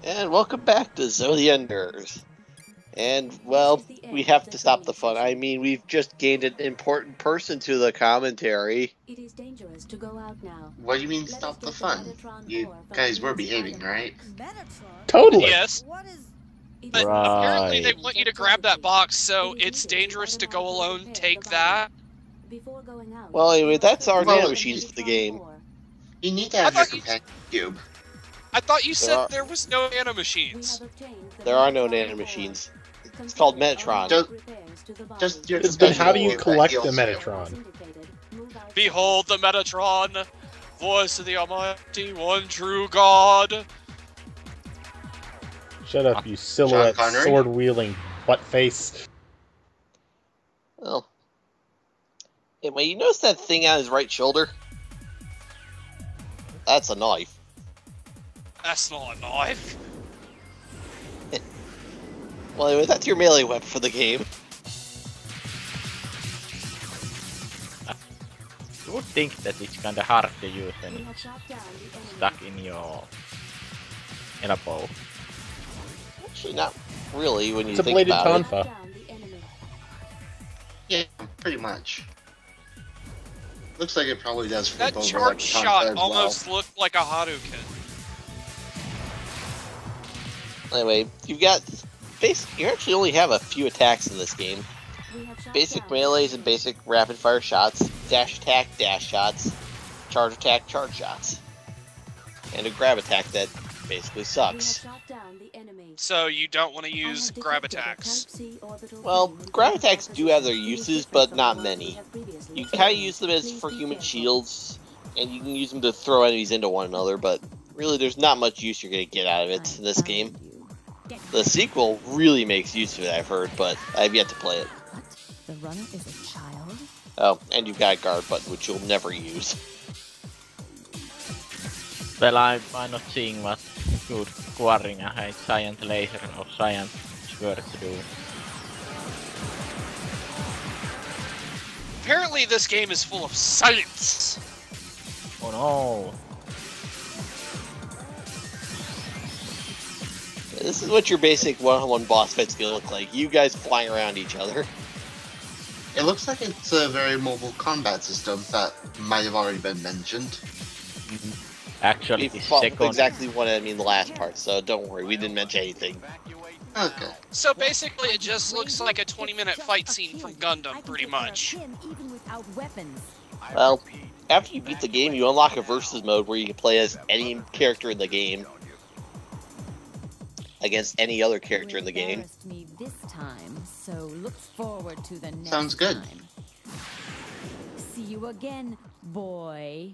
And welcome back to Zodiac Nerds. And, well, we have to stop the fun. I mean, we've just gained an important person to the commentary. It is dangerous to go out now. What do you mean stop the fun? You guys were behaving, right? Totally. Yes. But apparently they want you to grab that box, so it's dangerous to go alone. Take that. Well, anyway, that's our nanomachines for the game. You need to have your companion cube. I thought you said there was no nanomachines. There are no nanomachines. It's called Metatron. Then how do you collect the Metatron? Behold the Metatron, voice of the Almighty, one true God. Shut up, you silhouette, sword-wielding butt-face. Well. Anyway, you notice that thing on his right shoulder? That's a knife. That's not a knife. Well, anyway, that's your melee weapon for the game. You would think that it's kinda hard to use when it's stuck in a bow. Actually, not really when you it's think about it. It's a bladed tonfa. Yeah, pretty much. Looks like it probably does flip that over charge like a shot as almost well. looked like a Hadouken. Anyway, you've got you actually only have a few attacks in this game. Basic melees and basic rapid fire shots, dash attack, dash shots, charge attack, charge shots, and a grab attack that basically sucks. So you don't want to use grab attacks. Well, grab attacks do have their uses, but not many. You kind of use them as for human shields, and you can use them to throw enemies into one another, but really there's not much use you're going to get out of it in this game. The sequel really makes use of it, I've heard, but I've yet to play it. The runner is a child? Oh, and you've got a guard button, which you'll never use. Well, I'm not seeing what good scoring a giant laser or giant sword to do. Apparently this game is full of science. Oh no. This is what your basic one-on-one boss fight's gonna look like. You guys flying around each other. It looks like it's a very mobile combat system that might have already been mentioned. Actually, we fought with exactly one enemy in the last part, so don't worry, we didn't mention anything. Okay. So basically it just looks like a 20-minute fight scene from Gundam, pretty much. Well, after you beat the game, you unlock a versus mode where you can play as any character in the game against any other character in the game. Me this time, so look forward to the next Sounds good. time. See you again, boy.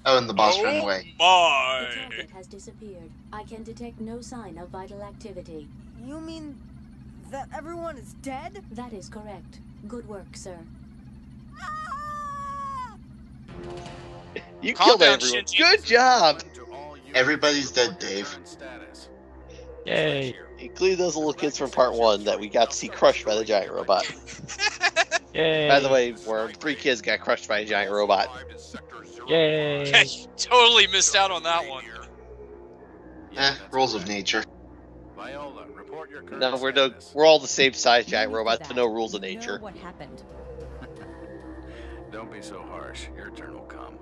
Oh, and the boss ran away. My. The target has disappeared. I can detect no sign of vital activity. You mean that everyone is dead? That is correct. Good work, sir. You Calm killed down, everyone. Shinji. Good job! Everybody's dead, Dave. Yay! Including those little kids from part 1 that we got to see crushed by the giant robot. Yay! By the way, where 3 kids got crushed by a giant robot. Yay! Yeah, you totally missed out on that one. Rules of nature. No, we're all the same size giant robots, but no rules of nature. What happened? Don't be so harsh. Your turn will come.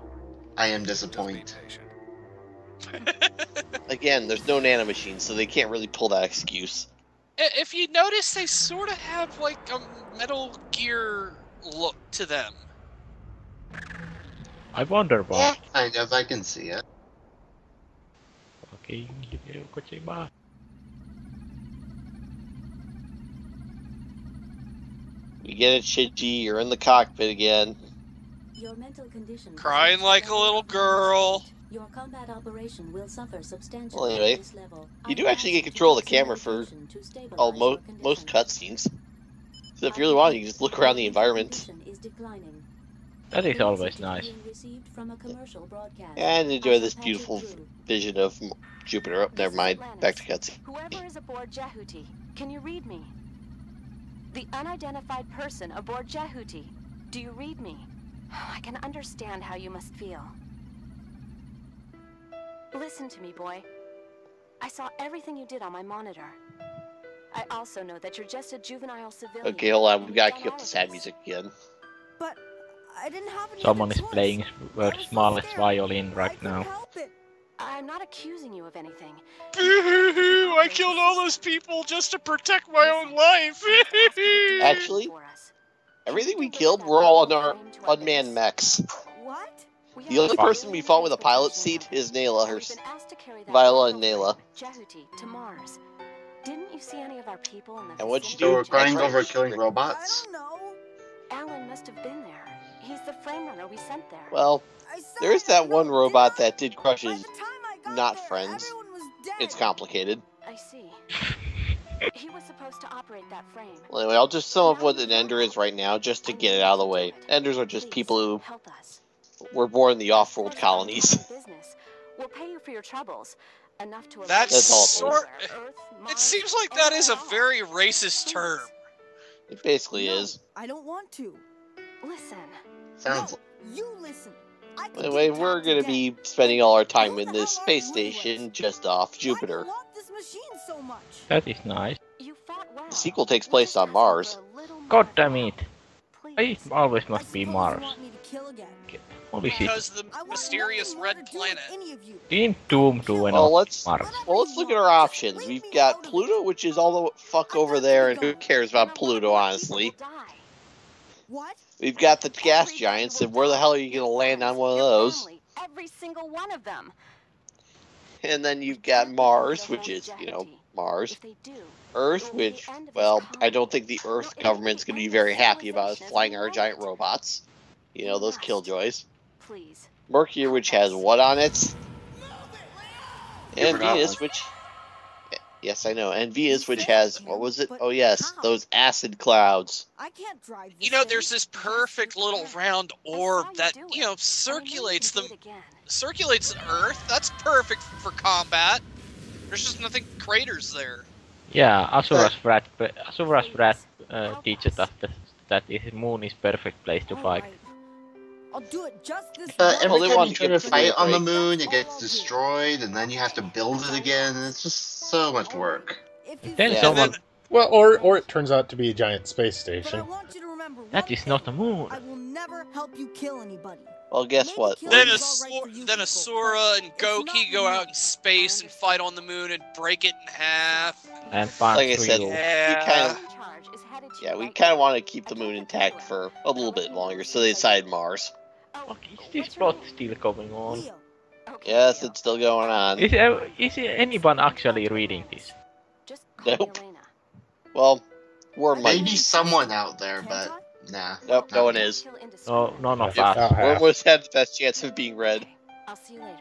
I am disappointed. Again, there's no nanomachines, so they can't really pull that excuse. If you notice, they sort of have like a Metal Gear look to them. I wonder why. Yeah, kind of. I can see it. Okay, Kojima. You get it, Shinji, you're in the cockpit again. Your mental condition Crying like a little girl. Your combat operation will suffer substantially. Well, anyway, at this level. you do actually get control of the camera for most cutscenes. So if you really want, you can just look around the environment. That is always nice. And enjoy this beautiful vision of Jupiter. Oh, never mind. Back to cutscene. Whoever is aboard Jehuti, can you read me? The unidentified person aboard Jehuti, do you read me? I can understand how you must feel. Listen to me, boy. I saw everything you did on my monitor. I also know that you're just a juvenile civilian. Okay, hold on. We gotta keep up the sad music again. But I didn't have any Someone other is choice. playing world's smallest violin right now. I'm not accusing you of anything. Boo-hoo-hoo! I killed all those people just to protect my own life! Actually, everything we killed were all on our unmanned mechs. What? The only person we fought with a pilot seat is Nayla, Viola and Nayla. To Mars. Didn't you see any of our people in the And what'd you So do? we're crying That's over right. killing I robots? don't know. Alan must have been there. He's the frame runner we sent there. Well, I said there's I that don't know, one robot didn't I? that did crushes. By the time I got not there, friends. everyone was dead. It's complicated. I see. He was supposed to operate that frame. Well, anyway, I'll just sum up what an Ender is right now, just to get it out of the way. Enders are just people who Help us. were born in the off-world colonies. Business. We'll pay you for your troubles. Enough to That's all it is. It seems like that is a very racist term. It basically No, is. I don't want to. Listen. Sounds No, you listen. I can Anyway, get we're Cat gonna to be death. spending all our time Who in the this hell are space you anyways? station just off Why do you Jupiter. want this machine so much? That is nice. You fought well. The sequel takes We're place just on asking Mars. for a little more God damn it. Please. I always I must be suppose Mars. you want me to kill again. Holy shit. Because the I want mysterious nothing more to red do with planet. any of you. Didn't Doom do Well, enough let's Mars? look at our options. We've got Pluto, which is all the fuck over there, and who cares about Pluto, honestly? What? We've got the gas giants, and where the hell are you gonna land on one of those? Every single one of them. And then you've got Mars, which is, you know, Mars. If they do, Earth, which, well, I don't think the Earth government's going to be very happy about us flying our giant robots. You know, those killjoys. please. Mercury, which has what on it? And forgot Venus, one. which... Yes, I know. And Venus, which has, what was it? Oh, yes, those acid clouds. I can't drive this You know, thing. there's this perfect little round orb that, you know, circulates the Earth. That's perfect for combat. There's just nothing craters there. Yeah, Asura's brat teaches us that the moon is perfect place to fight. Alright. I'll do it just this every Well, they time want you to try to give fight on the Pluto a moon, it gets destroyed, and then you have to build it again, and it's just so much work. If you Then Yeah, someone... Well, or it turns out to be a giant space But I station. want you to remember That one is not a thing. moon. I will never help you kill anybody. Well, guess Maybe what? killing Then, is all right for you people, Asura and but it's not Goki go me. out in space and fight on the moon and break it in half. And punch Like I said, you. Yeah. Yeah, we kind of want to keep the moon intact for a little bit longer, so they decided Mars. Fuck, is this plot still going on? Leo. Yes, it's still going on. Is anyone actually reading this? Just call me Nope. Elena. Well, Worm might. Maybe someone out there, but nah. Nope, no one is. No, none of About us. half. Worm was had the best chance of being read. I'll see you later.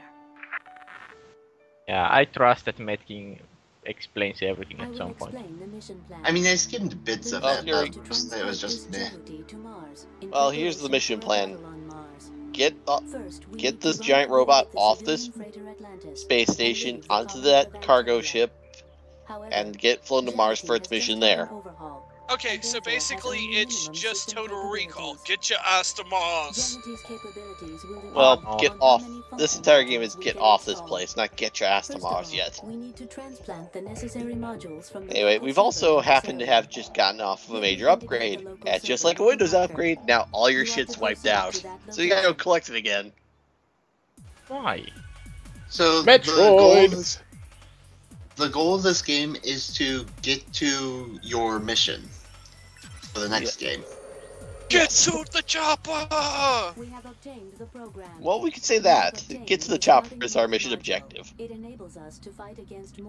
Yeah, I trust that Metking explains everything I at will some point. explain the mission plan. I mean, I skimmed bits of Oh, it, here but we- it was just meh. Well, here's the mission plan. Get this giant robot off this space station onto that cargo ship and get flown to Mars for its mission there. Okay, so basically it's just Total Recall. Get your ass to Mars. Well, get off. This entire game is get off this place, not get your ass to Mars yet. Anyway, we've also happened to have just gotten off of a major upgrade. And just like a Windows upgrade, now all your shit's wiped out. So you gotta go collect it again. Why? So Metroid! the goal of this game is to get to your mission for the next game. Get to the chopper! Well, we could say that. Get to the chopper is our mission objective.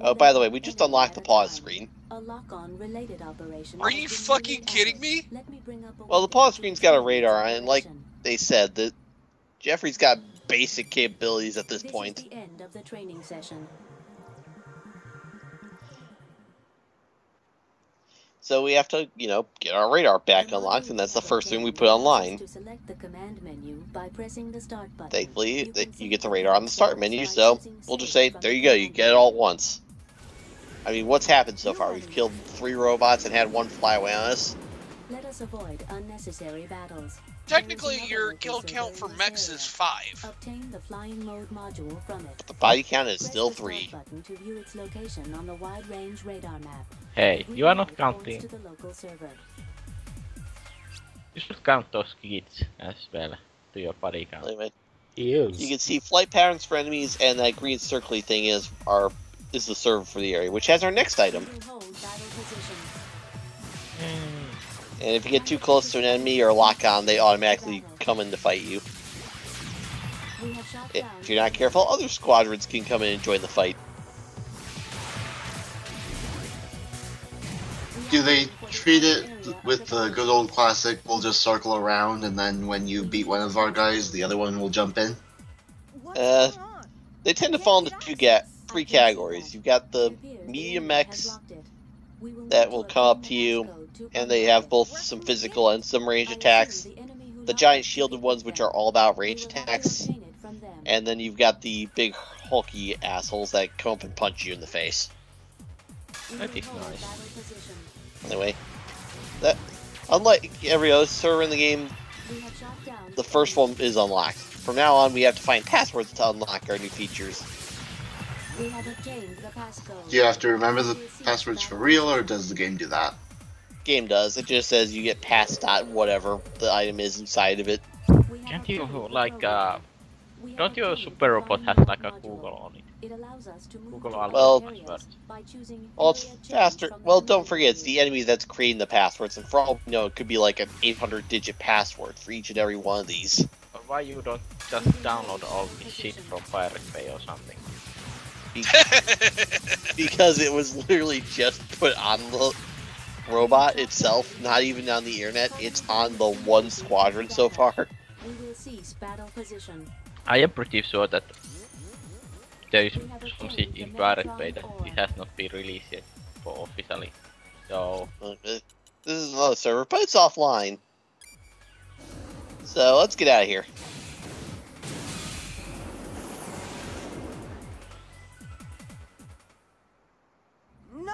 Oh, by the way, we just unlocked the pause screen. Are you fucking kidding me? Well, the pause screen's got a radar on it, and like they said, that Jeffrey's got basic capabilities at this point. The end of the training session. So we have to, you know, get our radar back unlocked, and that's the first thing we put online. Thankfully, you get the radar on the start menu, so we'll just say, there you go, you get it all at once. I mean, what's happened so far? We've killed 3 robots and had 1 fly away on us. Let us avoid unnecessary battles. technically your kill count for mechs is 5. Obtain the flying mode module from it. The body count is still Press the 3. start button to view its location on the wide-range radar map. Hey, you are not Green light points counting. to the local server. You should count those kids as well to your body count. Anyway, He is. you can see flight patterns for enemies, and that green circly thing is the server for the area, which has our next item. You hold battle position. And if you get too close to an enemy or lock on, they automatically come in to fight you. We have shot down If you're not careful, other squadrons can come in and join the fight. Do they treat it with the good old classic, we'll just circle around and then when you beat one of our guys, the other one will jump in? They tend to fall into three categories. You've got the medium mechs that will come up to you, and they have both some physical and some range attacks. The giant shielded ones, which are all about range attacks. And then you've got the big hulky assholes that come up and punch you in the face. That is nice. Anyway, unlike every other server in the game, the first one is unlocked. From now on, we have to find passwords to unlock our new features. We have obtained the passcode. Do you have to remember the passwords for real, or does the game do that? Game does. It just says you get pass dot whatever the item is inside of it. Can't you, like, don't your super robot has like a Google on it? It allows us to move Google to all Well- areas by choosing Well, it's area change faster. from Well, the don't menu. forget, it's the enemy that's creating the passwords, and for all we know, it could be like an 800-digit password for each and every one of these. Or why you don't just download all this shit from Pirate Bay or something? Because it was literally just put on the robot itself, not even on the internet. It's on the one squadron so far. We will cease battle position. I am pretty sure that there is some shit in Pirate Bay that it has not been released yet for officially. So This is another server, but it's offline. So let's get out of here. No!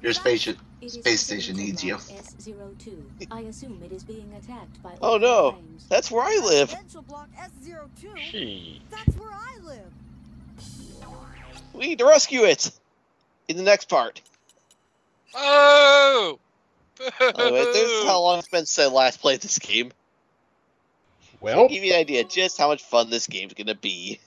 Your space It is station needs you. S02. I assume it is being attacked by Oh no, planes. that's where I live. Residential block S02? she. That's where I live. We need to rescue it in the next part. Oh! Anyway, this is how long it's been since I last played this game. Well, Give you an idea just how much fun this game's gonna be.